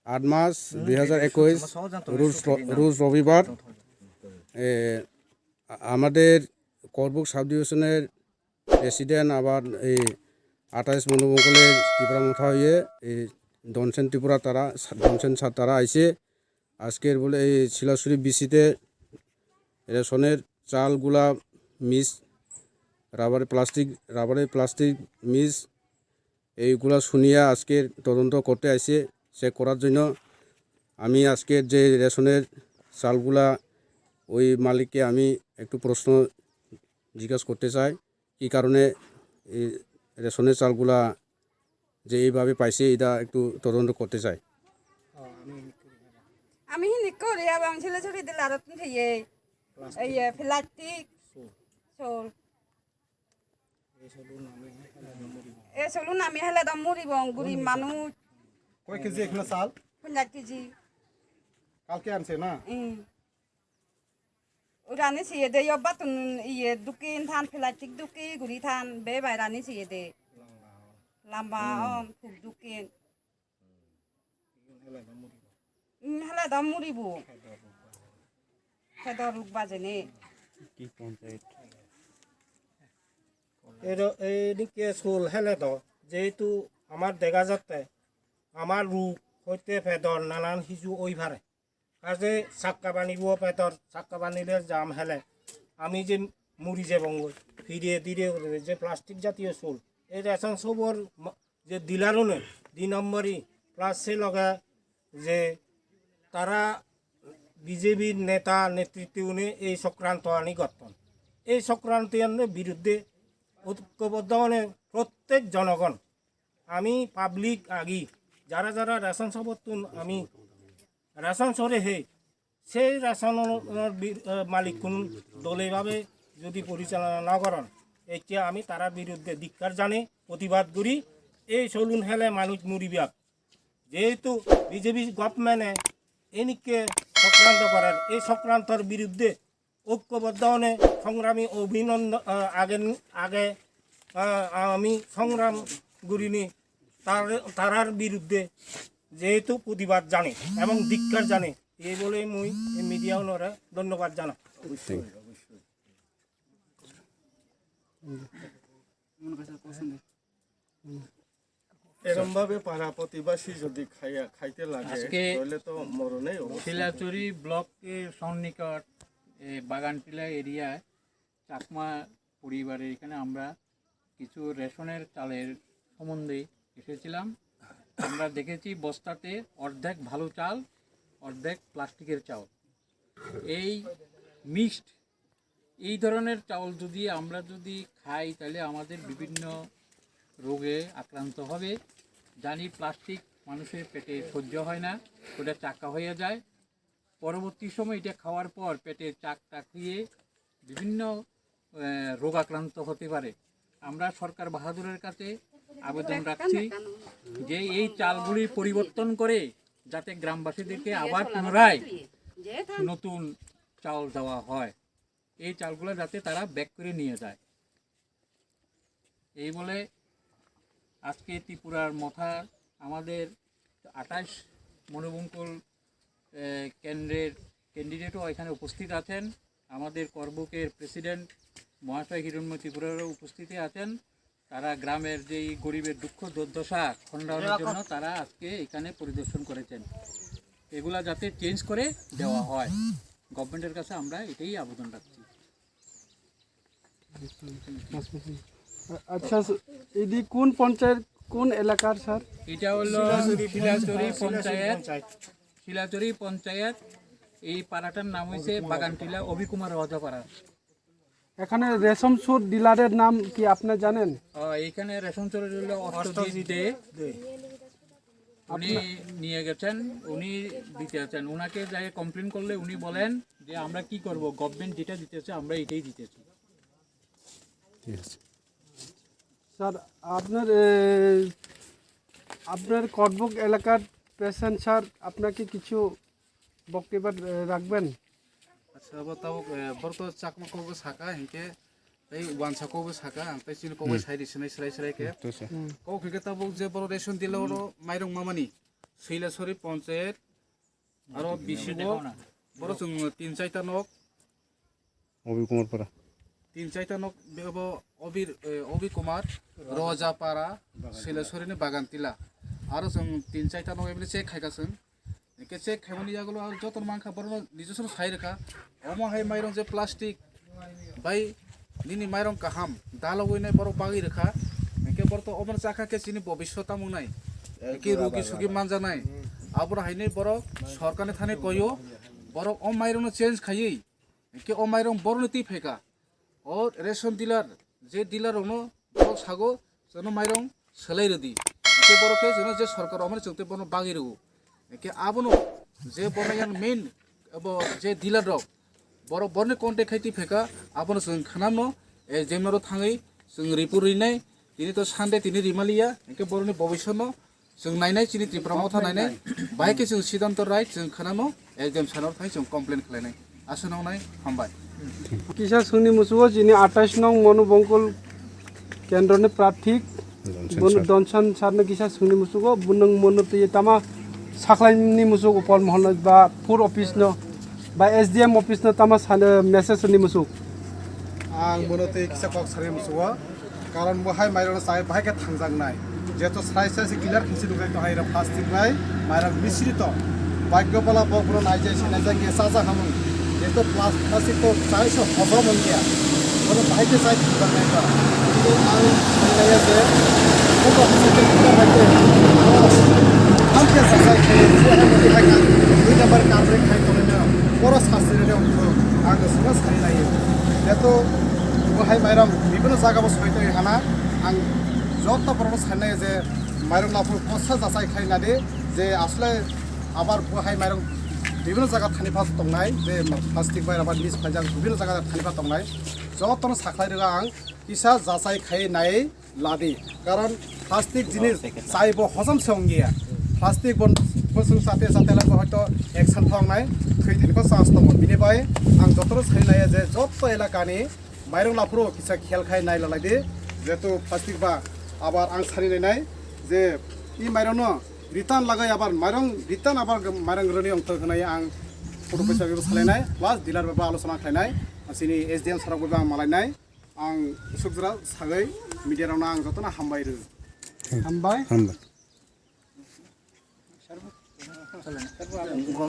8 March 2021 রোজ রবিবার আমাদের Karbook sub ডিভিশনের প্রেসিডেন্ট আবার এই 28 মনোমঙ্গলের ত্রিপুরা মাথা হয়ে এই দনসেন ত্রিপুরা তারা দনসেন স্যার তারা আইসে আজকের বলে এই শিলাশুড়ি বিসিতে রেশনের চালগুলা মিস রাবারের প্লাস্টিক মিস এইগুলা শুনিয়া আজকের তদন্ত করতে আইসে চেক করার জন্য আমি আজকের যে রেশনের চালগুলা ওই মালিককে আমি একটু প্রশ্ন জিজ্ঞাসা করতে চাই কী কারণে এই রেশনের চালগুলা যে এইভাবে পাইছে এটা একটু তদন্ত করতে চাই আমি নিকরি এবং ছেলেছড়ি দিলে আর থেকে এই প্লাস্টিক চল এ চলুন আমি হেলে দাম মরিব গরিব মানুষ কয় কেজি এখানে চাল 50 কেজি কালকে আনছে না রানি সিয়ে দে অব্বা তুন ইয়ে দুকিন থান প্লাস্টিক দুকি গুড়ি থান বে বাই রানি সিয়ে দে লাম্বা খুব দুকিন হেলে দাম মরিব খেদর রোগ বাজেনে কি পঞ্চায়েত এইদিকে চুল হেলে তো যেহেতু আমার দেখা যাচ্ছে আমার রোগ হইতে পেটর নানান শিশু ওই ভারে কাজে চাক্কা বানিব পেটর চাক্কা বানিলে জাম হেলে আমি যে মুড়ি যাব ফিরিয়ে দিয়ে যে প্লাস্টিক জাতীয় চুল এই রেশন সবর যে ডিলারও নেই 2 নম্বরই প্লাস সে লগে যে তারা বিজেপির নেতা নেতৃত্বে এই সংক্রান্ত আনি গঠন এই সংক্রান্তের বিরুদ্ধে ঐক্যবদ্ধ মানে প্রত্যেক জনগণ আমি পাবলিক আগি যারা যারা রেশন সমর্থন আমি রেশন সরে হে সেই রেশনের মালিক কোন দলীয়ভাবে যদি পরিচালনা না করেন এতিয়া আমি তারা বিরুদ্ধে ধিক্কার জানি প্রতিবাদ করি এই চলুন হেলে মানুষ মুড়িবাক যেহেতু বিজেপি গভর্নমেন্টে এনিকে সংক্রান্ত করার এই সংক্রান্তর বিরুদ্ধে ঐক্যবদ্ধ হনে সংগ্রামী অভিনন্দন আগে আমি সংগ্রাম করিনি তারার বিরুদ্ধে যেহেতু প্রতিবাদ জানে এবং ধিক্কার জানে এই বলে মুই এই মিডিয়া ওনারা ধন্যবাদ জানা এরম ভাবে পাড়া প্রতিবাসী যদি খাইতে লাগে তাহলে তো মরণে শিলাচুরি ব্লকের সন্নিকট বাগানটিলা এরিয়ায় চাকমা পরিবারের এখানে আমরা কিছু রেশনের চালের সম্বন্ধে এসেছিলাম আমরা দেখেছি বস্তাতে অর্ধেক ভালো চাল অর্ধেক প্লাস্টিকের চাল এই মিক্সড এই ধরনের চাউল যদি আমরা যদি খাই তাহলে আমাদের বিভিন্ন রোগে আক্রান্ত হবে জানি প্লাস্টিক মানুষের পেটে সহ্য হয় না ওটা চাকা হয়ে যায় পরবর্তী সময় এটা খাওয়ার পর পেটে চাক দিয়ে বিভিন্ন রোগ আক্রান্ত হতে পারে আমরা সরকার বাহাদুরের কাছে আবেদন রাখছি যে এই চালগুলি পরিবর্তন করে যাতে গ্রামবাসীদেরকে আবার পুনরায় নতুন চাল দেওয়া হয় এই চালগুলো যাতে তারা ব্যাক করে নিয়ে যায় এই বলে আজকে ত্রিপুরার মাথা আমাদের 28 মনোবঙ্কল কেন্দ্রের ক্যান্ডিডেটও এখানে উপস্থিত আছেন আমাদের করবুকের প্রেসিডেন্ট মহাশয় হিরণ্ময় ত্রিপুরারও উপস্থিতি আছেন তারা গ্রামের যেই গরিবের দুঃখ দুর্দশা খণ্ডনের জন্য তারা আজকে এখানে পরিদর্শন করেছেন এগুলা যাতে চেঞ্জ করে দেওয়া হয় গভর্নমেন্টের কাছে আমরা এটাই আবেদন রাখছি আচ্ছা এদি কোন পঞ্চায়েত কোন এলাকার স্যার এটা হলো শিলাচুরি পঞ্চায়েত এই পাড়াটার নাম হয়েছে বাগানটিলা অভিকুমার রাজাপাড়া এখানে রেশম সুর ডিলারের নাম কি আপনি জানেন এইখানে রেশন চুরি হলো অষ্টজিৎ দে উনি নিয়ে গেছেন উনি দিতে আছেন ওনাকে যাই কমপ্লেন করলে উনি বলেন যে আমরা কি করব গভর্নমেন্ট যেটা দিতেছে আমরা এটাই দিতেছি ঠিক আছে স্যার আপনার করবুক এলাকার পেশেন্ট স্যার আপনাকে কিছু বক্তব্য রাখবেন আচ্ছা बताओ बरको चाकमा कोबो साका हिके तै वानसा कोबो साका तै सिन कोबो साइड सिनाय स्राय स्राय के को खिके तबो जे बरो रेशन दिलो माइरं मामानि शैलेश्वरी पंचायत आरो बिसिगो बर' जों 3-4टा नक অবি কুমার পারা 3-4टा नक बेबो अबि कुमार रजापारा शैलेश्वरीनि बागानतिला आरो जों 3-4टा नक एबले चेक खायगासों एके चेक खायमनि जागलो आरो जतन मानखा बरनो निजसन साइरखा अमा हाय माइरं जे प्लास्टिक बाय निनि माइरं काहाम दालवइनाय बर' बागि रखा एके बर तो अमन चाखा के सिनि भबिष्यता मुनाय एके रुगि सुगि मानजानाय आबर हायनै बर' सरकारनि थाने कयो बर' अ माइरं चेन्ज खायै एके अ माइरं बरनो ति फेका और रेशन डिलार जे डिलार होनो बर' सागो जनो माइरं सोलाय रदि एके बर'के जनो जे सरकार अमन जोंते बरनो बागि रगो एके आबनो जे बरनायान मेन एबो जे डिलार रक बर' बरनि कन्टेक्ट खायति फेका आबनो जों खानामनो ए जेमनरो थाङै जों रिपुरिनाय दिनै तो सानदे दिनै रिमालिया एके बरनि भबिष्यनो जों नायनाय चिनि त्रिपुरामाव थानायनाय बायके जों सिद्धांत राइट जों खानामनो एजेम सानाव थाङै जों कमप्लेन खालायनाय आसनावनाय हामबाय किसा सुंनि मुसुगो जिनि 28 नং मनोबंकल केन्द्रनि प्रार्थी दनसन सारनो किसा सुंनि मुसुगो बुनंग मनोति तामा साखलायनि मुसुगो पल महल बा फुर अफिस न बा एसडीएम अफिस न तामा सानो मेसेज नि मुसुग आं मनोति किसा कक सारे मुसुगो कारण बहाय माइरं साय बहाय के थांजांनाय जेतो साइसासि किलार खिसि दुगाय तो हायरा प्लास्टिक बाय माइरं मिश्रित भाग्यबला बकनो नायजे सिनायजा गेसा जा खामु जेतो प्लास्टिक तो साइसो हबो मोनगिया बनो बहाय के साइ थांजांनाय बा तो आं सायनाया जे बको हसिते किलार बायते हम के साइ के जे हम के हायगा दुइ नम्बर कामरे खाय तोनो बर' सासरिने अंको आं सुना सायनायो जेतो बहाय माइरं बिभिन्न जायगायाव सहायतो हाना आं जत बरनो सायनाय जे माइरं लाफोर खसा जासाय खायनादि जे आसले आबार बहाय माइरं बिभिन्न जायगा थानिफा दंनाय जे प्लास्टिक बाय आबार मिस फाइजां बिभिन्न जायगा थानिफा दंनाय जतनो साखलायदों आं किसा जासाय खायनाय लादि कारण प्लास्टिक जिनिस जायबो हजम संगिया प्लास्टिक बन फसं साथे साथे लागो हयतो एक्सन थांनाय थैथेनखौ चान्स दङ बिनिफ्राय आं जतनो सायनाय जे जत एलाकानि माइरं लाफोरो किसा खेल खाय नाय लालायदि जेतु प्लास्टिक बा आबार आं सारिनाय जे इ माइरंनो रिटार्न लागाय आबार माइरं रिटार्न आबार माइरं रोनि अंत होनाय आं फटो पैसा बेबो सालायनाय प्लास डिलार बेबो आलोचना खालायनाय आसिनि एसडीएम साराव बेबो आं मालायनाय आं सुखजरा सागै मिडियारावनो आं जतना हामबायरो हामबाय